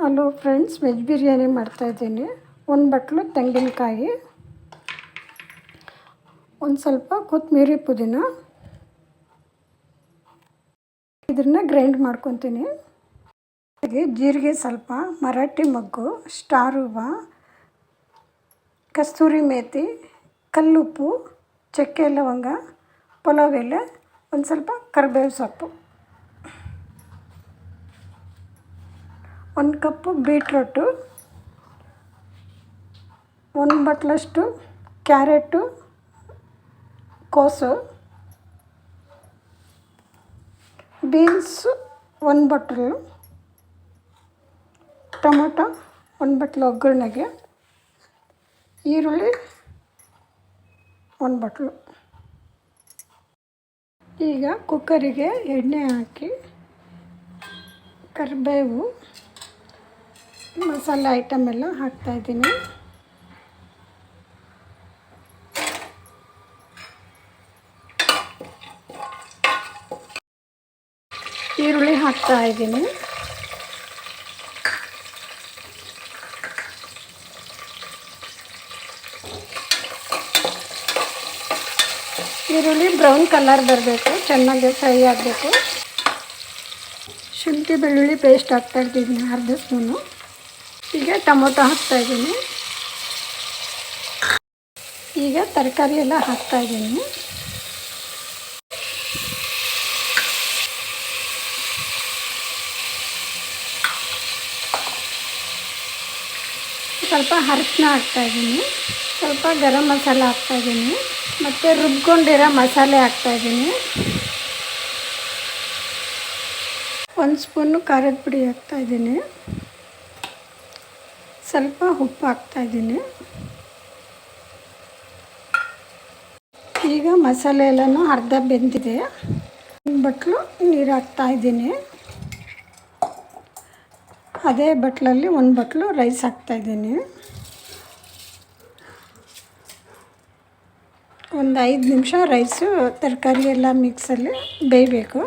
Hello friends, veg biryani ಮಾಡ್ತಾಯಿದ್ದೀನಿ. ಒಂದು ಬಟ್ಲು ತೆಂಗಿನಕಾಯಿ, ಒಂದು ಸ್ವಲ್ಪ ಕೊತ್ತಂಬರಿ, ಪುದೀನ, ಇದನ್ನು ಗ್ರೈಂಡ್ ಮಾಡ್ಕೊತೀನಿ. ಜೀರಿಗೆ ಸ್ವಲ್ಪ, ಮರಾಠಿ ಮೊಗ್ಗು, ಸ್ಟಾರ್ ಹೂವು, ಕಸ್ತೂರಿ ಮೇಥಿ, ಕಲ್ಲುಪ್ಪು, ಚಕ್ಕೆ ಲವಂಗ, ಪಲಾವ್ ಎಲೆ, ಒಂದು ಸ್ವಲ್ಪ ಕರಿಬೇವು ಸೊಪ್ಪು, 1 ಕಪ್ಪು ಬೀಟ್ರೋಟು, 1 ಬಟ್ಲಷ್ಟು ಕ್ಯಾರೆಟು, ಕೋಸು, ಬೀನ್ಸು 1 ಬಟ್ಲು, ಟೊಮೊಟೊ 1 ಬಟ್ಲು ಒಗ್ಗರಣೆಗೆ, ಈರುಳ್ಳಿ 1 ಬಟ್ಲು. ಈಗ ಕುಕ್ಕರಿಗೆ ಎಣ್ಣೆ ಹಾಕಿ ಕರಿಬೇವು, ಮಸಾಲೆ ಐಟಮ್ ಎಲ್ಲ ಹಾಕ್ತಾಯಿದ್ದೀನಿ. ಈರುಳ್ಳಿ ಹಾಕ್ತಾಯಿದ್ದೀನಿ. ಈರುಳ್ಳಿ ಬ್ರೌನ್ ಕಲರ್ ಬರಬೇಕು, ಚೆನ್ನಾಗಿ ಫ್ರೈ ಆಗಬೇಕು. ಶುಂಠಿ ಬೆಳ್ಳುಳ್ಳಿ ಪೇಸ್ಟ್ ಹಾಕ್ತಾಯಿದ್ದೀನಿ, ಅರ್ಧ ಸ್ಪೂನು. ಈಗ ಟೊಮೊಟೊ ಹಾಕ್ತಾಯಿದ್ದೀನಿ. ಈಗ ತರಕಾರಿ ಎಲ್ಲ ಹಾಕ್ತಾಯಿದ್ದೀನಿ. ಸ್ವಲ್ಪ ಅರಿಶಿನ ಹಾಕ್ತಾಯಿದ್ದೀನಿ, ಸ್ವಲ್ಪ ಗರಂ ಮಸಾಲ ಹಾಕ್ತಾಯಿದ್ದೀನಿ, ಮತ್ತು ರುಬ್ಕೊಂಡಿರೋ ಮಸಾಲೆ ಹಾಕ್ತಾಯಿದ್ದೀನಿ. 1 ಸ್ಪೂನು ಖಾರದ ಪುಡಿ ಹಾಕ್ತಾಯಿದ್ದೀನಿ, ಸ್ವಲ್ಪ ಉಪ್ಪು ಹಾಕ್ತಾಯಿದ್ದೀನಿ. ಈಗ ಮಸಾಲೆ ಎಲ್ಲನೂ ಅರ್ಧ ಬೆಂದಿದೆ. 1 ಬಟ್ಲು ನೀರು ಹಾಕ್ತಾಯಿದ್ದೀನಿ. ಅದೇ ಬಟ್ಲಲ್ಲಿ 1 ಬಟ್ಲು ರೈಸ್ ಹಾಕ್ತಾಯಿದ್ದೀನಿ. ಒಂದು 5 ನಿಮಿಷ ರೈಸು ತರಕಾರಿ ಎಲ್ಲ ಮಿಕ್ಸಲ್ಲಿ ಬೇಯಬೇಕು.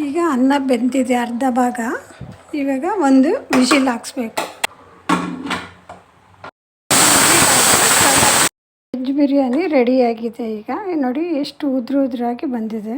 ಈಗ ಅನ್ನ ಬೆಂದಿದೆ ಅರ್ಧ ಭಾಗ. ಇವಾಗ 1 ವಿಶಿಲ್ ಹಾಕ್ಸ್ಬೇಕು. ವೆಜ್ ಬಿರಿಯಾನಿ ರೆಡಿಯಾಗಿದೆ. ಈಗ ನೋಡಿ ಎಷ್ಟು ಉದ್ರಾಗಿ ಬಂದಿದೆ.